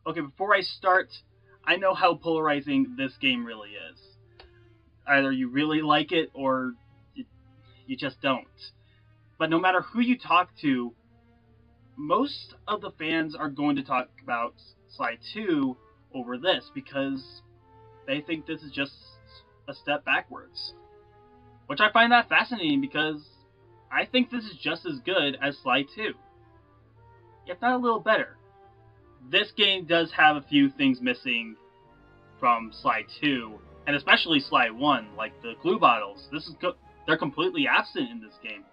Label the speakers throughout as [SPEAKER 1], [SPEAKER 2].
[SPEAKER 1] Okay, before I start, I know how polarizing this game really is. Either you really like it or you just don't. But no matter who you talk to, most of the fans are going to talk about Sly 2 over this because they think this is just a step backwards. Which I find that fascinating because I think this is just as good as Sly 2, if not a little better. This game does have a few things missing from Sly 2, and especially Sly 1, like the glue bottles. They're completely absent in this game.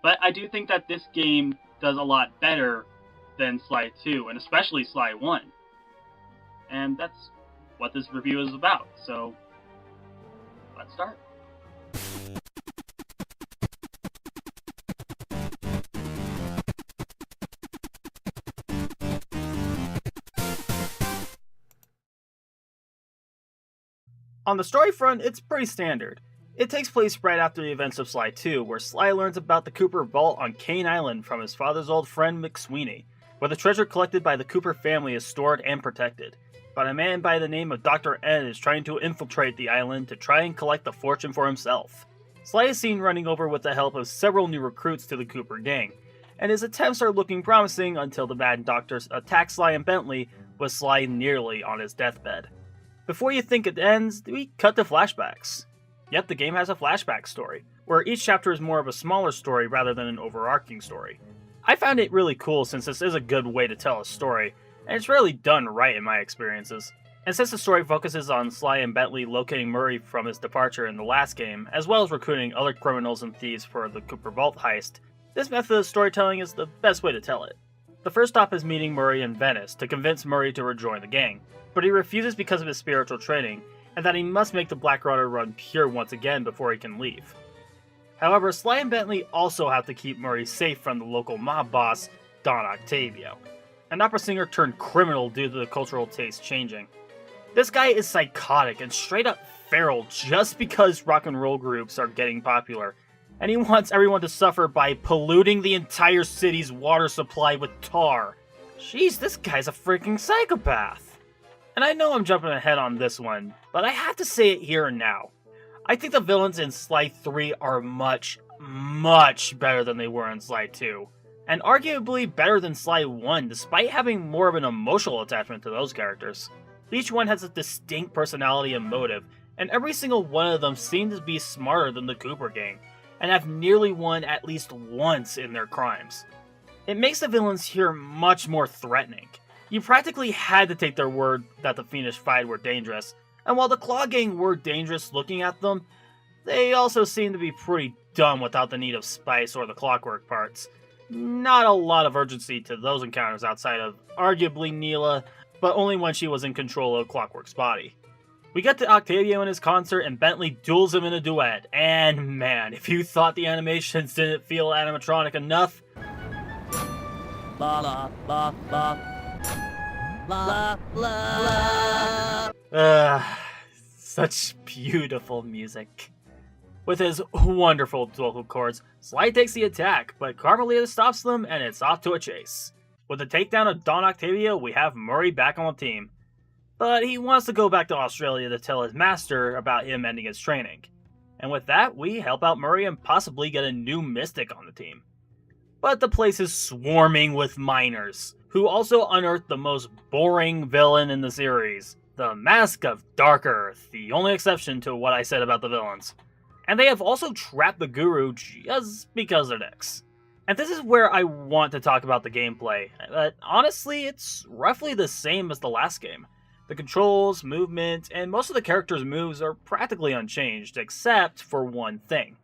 [SPEAKER 1] But I do think that this game does a lot better than Sly 2, and especially Sly 1. And that's what this review is about, so let's start.
[SPEAKER 2] On the story front, it's pretty standard. It takes place right after the events of Sly 2, where Sly learns about the Cooper Vault on Cane Island from his father's old friend McSweeney, where the treasure collected by the Cooper family is stored and protected. But a man by the name of Dr. N is trying to infiltrate the island to try and collect the fortune for himself. Sly is seen running over with the help of several new recruits to the Cooper gang, and his attempts are looking promising until the Mad Doctor attacks Sly and Bentley, with Sly nearly on his deathbed. Before you think it ends, we cut to flashbacks. Yet the game has a flashback story, where each chapter is more of a smaller story rather than an overarching story. I found it really cool since this is a good way to tell a story, and it's really done right in my experiences. And since the story focuses on Sly and Bentley locating Murray from his departure in the last game, as well as recruiting other criminals and thieves for the Cooper Vault heist, this method of storytelling is the best way to tell it. The first stop is meeting Murray in Venice to convince Murray to rejoin the gang, but he refuses because of his spiritual training, and that he must make the Black Rudder run pure once again before he can leave. However, Sly and Bentley also have to keep Murray safe from the local mob boss, Don Octavio, an opera singer turned criminal due to the cultural taste changing. This guy is psychotic and straight up feral just because rock and roll groups are getting popular, and he wants everyone to suffer by polluting the entire city's water supply with tar. Jeez, this guy's a freaking psychopath. And I know I'm jumping ahead on this one, but I have to say it here and now. I think the villains in Sly 3 are much, much better than they were in Sly 2. And arguably better than Sly 1, despite having more of an emotional attachment to those characters. Each one has a distinct personality and motive, and every single one of them seems to be smarter than the Cooper gang, and have nearly won at least once in their crimes. It makes the villains here much more threatening. You practically had to take their word that the Fiendish Five were dangerous, and while the Claw Gang were dangerous looking at them, they also seemed to be pretty dumb without the need of spice or the clockwork parts. Not a lot of urgency to those encounters outside of, arguably, Neela, but only when she was in control of Clockwork's body. We get to Octavio in his concert and Bentley duels him in a duet, and man, if you thought the animations didn't feel animatronic enough... La la la la... La, la, la. Such beautiful music. With his wonderful vocal chords, Sly takes the attack, but Carmelita stops them and it's off to a chase. With the takedown of Don Octavio, we have Murray back on the team. But he wants to go back to Australia to tell his master about him ending his training. And with that, we help out Murray and possibly get a new Mystic on the team. But the place is swarming with miners, who also unearthed the most boring villain in the series, the Mask of Dark Earth, the only exception to what I said about the villains. And they have also trapped the Guru just because they're dicks. And this is where I want to talk about the gameplay, but honestly, it's roughly the same as the last game. The controls, movement, and most of the characters' moves are practically unchanged, except for one thing.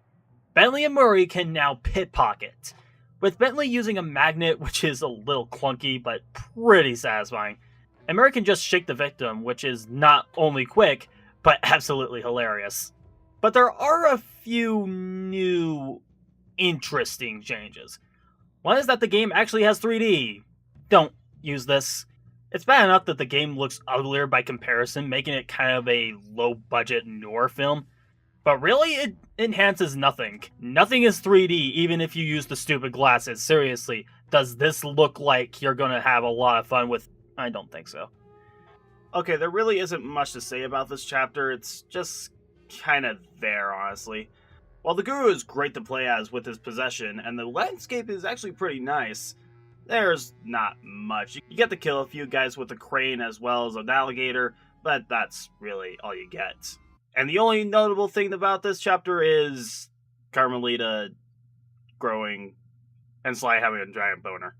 [SPEAKER 2] Bentley and Murray can now pickpocket, with Bentley using a magnet, which is a little clunky, but pretty satisfying. And Murray can just shake the victim, which is not only quick, but absolutely hilarious. But there are a few new, interesting changes. One is that the game actually has 3D. Don't use this. It's bad enough that the game looks uglier by comparison, making it kind of a low-budget noir film. But really, it enhances nothing. Nothing is 3D, even if you use the stupid glasses. Seriously, does this look like you're gonna have a lot of fun with I don't think so. Okay, there really isn't much to say about this chapter. It's just kind of there, honestly. While the Guru is great to play as with his possession, and the landscape is actually pretty nice, there's not much. You get to kill a few guys with a crane as well as an alligator, but that's really all you get. And the only notable thing about this chapter is Carmelita growing and Sly having a giant boner.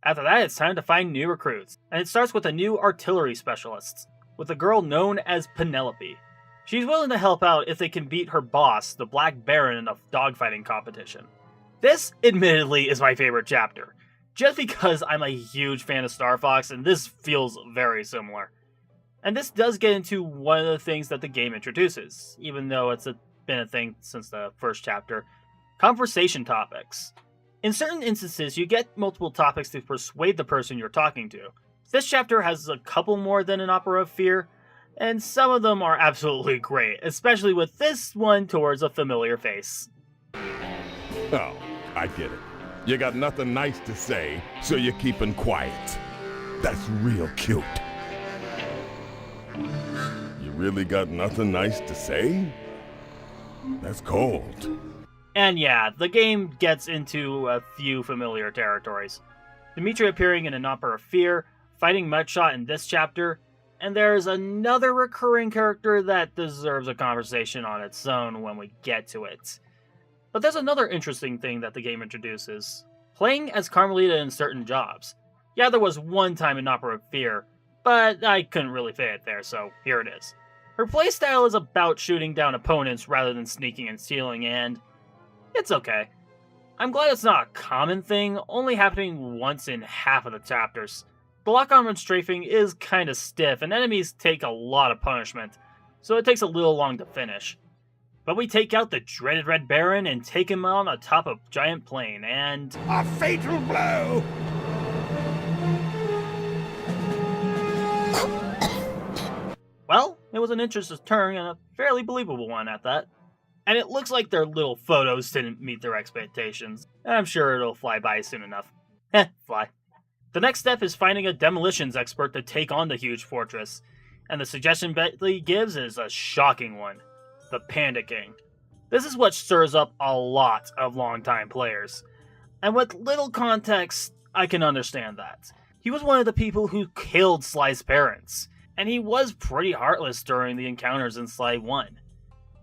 [SPEAKER 2] After that, it's time to find new recruits, and it starts with a new artillery specialist, with a girl known as Penelope. She's willing to help out if they can beat her boss, the Black Baron, in a dogfighting competition. This, admittedly, is my favorite chapter, just because I'm a huge fan of Star Fox, and this feels very similar. And this does get into one of the things that the game introduces, even though it's been a thing since the first chapter: conversation topics. In certain instances, you get multiple topics to persuade the person you're talking to. This chapter has a couple more than an Opera of Fear, and some of them are absolutely great, especially with this one towards a familiar face.
[SPEAKER 3] Oh, I get it. You got nothing nice to say, so you're keeping quiet. That's real cute. You really got nothing nice to say? That's cold.
[SPEAKER 2] And yeah, the game gets into a few familiar territories. Dimitri appearing in an Opera of Fear, fighting Mudshot in this chapter, and there's another recurring character that deserves a conversation on its own when we get to it. But there's another interesting thing that the game introduces: playing as Carmelita in certain jobs. Yeah, there was one time in Opera of Fear, but I couldn't really fit it there, so here it is. Her playstyle is about shooting down opponents rather than sneaking and stealing, and it's okay. I'm glad it's not a common thing, only happening once in half of the chapters. The lock-on and strafing is kinda stiff, and enemies take a lot of punishment, so it takes a little long to finish. But we take out the dreaded Red Baron and take him on atop a giant plane, and
[SPEAKER 3] a fatal blow!
[SPEAKER 2] Well, it was an interesting turn, and a fairly believable one at that. And it looks like their little photos didn't meet their expectations. I'm sure it'll fly by soon enough. Fly. The next step is finding a demolitions expert to take on the huge fortress, and the suggestion Bentley gives is a shocking one: the Panda King. This is what stirs up a lot of longtime players, and with little context, I can understand that. He was one of the people who killed Sly's parents, and he was pretty heartless during the encounters in Sly 1.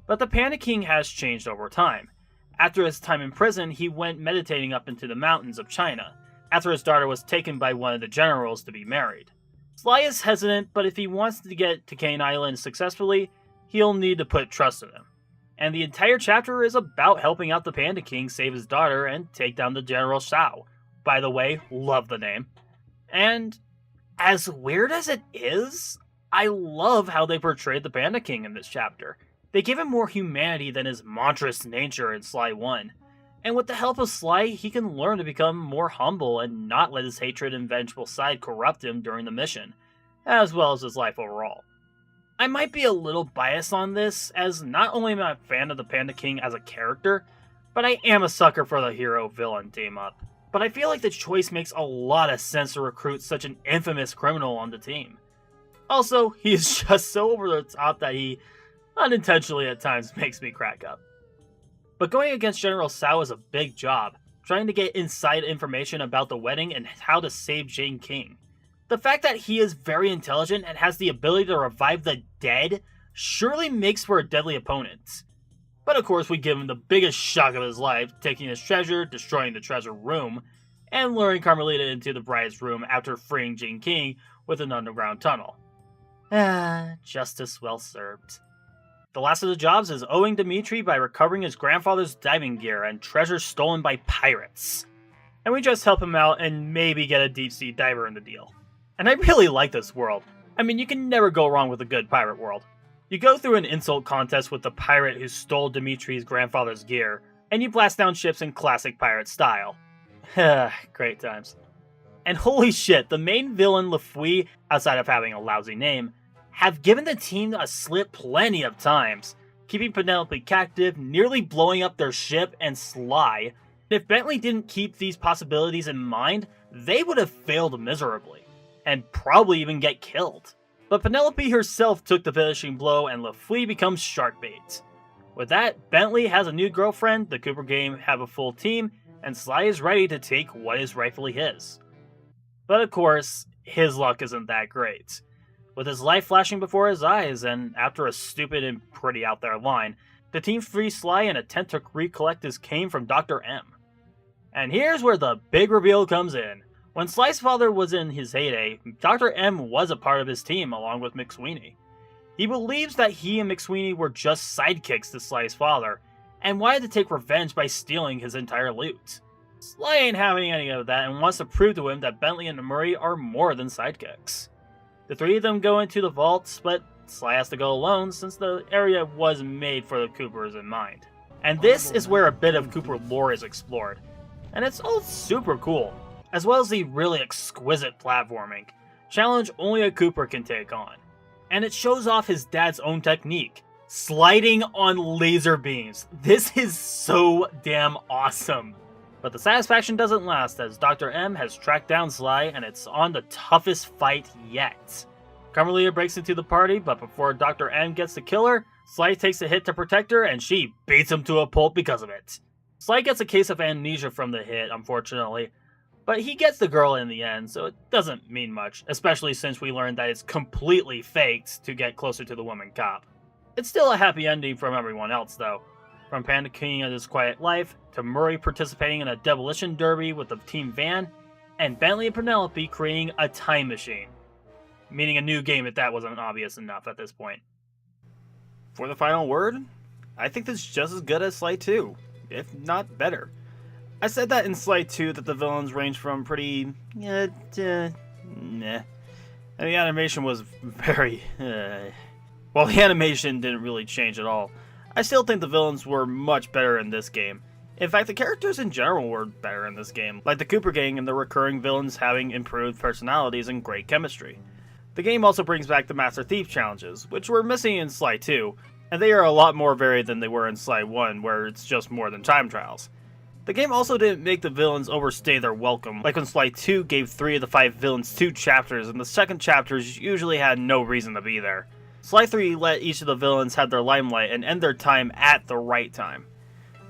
[SPEAKER 2] But the Panda King has changed over time. After his time in prison, he went meditating up into the mountains of China, after his daughter was taken by one of the generals to be married. Sly is hesitant, but if he wants to get to Cane Island successfully, he'll need to put trust in him. And the entire chapter is about helping out the Panda King save his daughter and take down the General Shao. By the way, love the name. And as weird as it is, I love how they portrayed the Panda King in this chapter. They give him more humanity than his monstrous nature in Sly 1. And with the help of Sly, he can learn to become more humble and not let his hatred and vengeful side corrupt him during the mission, as well as his life overall. I might be a little biased on this, as not only am I a fan of the Panda King as a character, but I am a sucker for the hero-villain team-up. But I feel like the choice makes a lot of sense to recruit such an infamous criminal on the team. Also, he is just so over the top that he unintentionally at times makes me crack up. But going against General Shao is a big job, trying to get inside information about the wedding and how to save Jane King. The fact that he is very intelligent and has the ability to revive the dead surely makes for a deadly opponent. But of course we give him the biggest shock of his life, taking his treasure, destroying the treasure room, and luring Carmelita into the bride's room after freeing Jane King with an underground tunnel. Justice well served. The last of the jobs is owing Dimitri by recovering his grandfather's diving gear and treasure stolen by pirates. And we just help him out and maybe get a deep-sea diver in the deal. And I really like this world. I mean, you can never go wrong with a good pirate world. You go through an insult contest with the pirate who stole Dimitri's grandfather's gear, and you blast down ships in classic pirate style. Great times. And holy shit, the main villain LaFui, outside of having a lousy name, have given the team a slip plenty of times, keeping Penelope captive, nearly blowing up their ship, and Sly. If Bentley didn't keep these possibilities in mind, they would have failed miserably. and probably even get killed. But Penelope herself took the finishing blow and LaFleur becomes shark bait. With that, Bentley has a new girlfriend, the Cooper gang have a full team, and Sly is ready to take what is rightfully his. But of course, his luck isn't that great. With his life flashing before his eyes, and after a stupid and pretty out there line, the team frees Sly and attempt to recollect his cane from Dr. M. And here's where the big reveal comes in. When Sly's father was in his heyday, Dr. M was a part of his team along with McSweeney. He believes that he and McSweeney were just sidekicks to Sly's father, and wanted to take revenge by stealing his entire loot. Sly ain't having any of that and wants to prove to him that Bentley and Murray are more than sidekicks. The three of them go into the vaults, but Sly has to go alone since the area was made for the Coopers in mind. And this is where a bit of Cooper lore is explored, and it's all super cool, as well as the really exquisite platforming, challenge only a Cooper can take on. And it shows off his dad's own technique, sliding on laser beams. This is so damn awesome. But the satisfaction doesn't last as Dr. M has tracked down Sly and it's on the toughest fight yet. Carmelita breaks into the party, but before Dr. M gets to kill her, Sly takes a hit to protect her and she beats him to a pulp because of it. Sly gets a case of amnesia from the hit, unfortunately, but he gets the girl in the end, so it doesn't mean much, especially since we learned that it's completely faked to get closer to the woman cop. It's still a happy ending from everyone else, though. From panicking at his quiet life, to Murray participating in a demolition derby with the team van, and Bentley and Penelope creating a time machine. Meaning a new game if that wasn't obvious enough at this point.
[SPEAKER 4] For the final word, I think this is just as good as Sly 2, if not better. I said that in Sly 2 that the villains range from pretty, meh, and the animation was very, While the animation didn't really change at all, I still think the villains were much better in this game. In fact, the characters in general were better in this game, like the Cooper gang and the recurring villains having improved personalities and great chemistry. The game also brings back the Master Thief challenges, which were missing in Sly 2, and they are a lot more varied than they were in Sly 1, where it's just more than time trials. The game also didn't make the villains overstay their welcome, like when Sly 2 gave 3 of the 5 villains 2 chapters, and the second chapters usually had no reason to be there. Sly 3 let each of the villains have their limelight and end their time at the right time.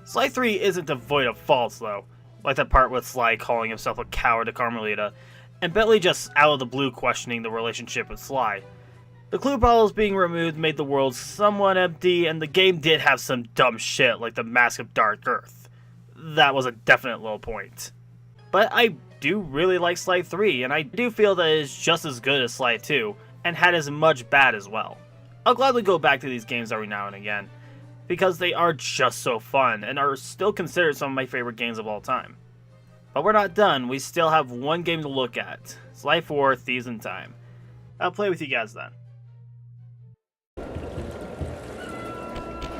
[SPEAKER 4] Sly 3 isn't devoid of faults though, like that part with Sly calling himself a coward to Carmelita, and Bentley just out of the blue questioning the relationship with Sly. The clue bottles being removed made the world somewhat empty, and the game did have some dumb shit like the Mask of Dark Earth. That was a definite low point. But I do really like Sly 3, and I do feel that it is just as good as Sly 2, and had as much bad as well. I'll gladly go back to these games every now and again, because they are just so fun, and are still considered some of my favorite games of all time. But we're not done, we still have one game to look at, Sly 4 Thieves in Time. I'll play with you guys then.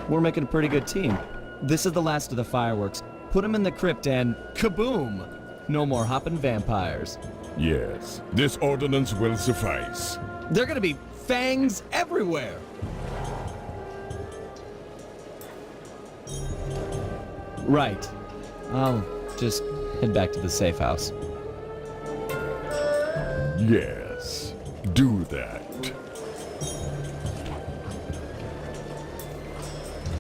[SPEAKER 5] We're making a pretty good team. This is the last of the fireworks. Put them in the crypt and kaboom! No more hopping vampires.
[SPEAKER 3] Yes, this ordinance will suffice.
[SPEAKER 5] They're gonna be fangs everywhere! Right. I'll just head back to the safe house.
[SPEAKER 3] Yes, do that.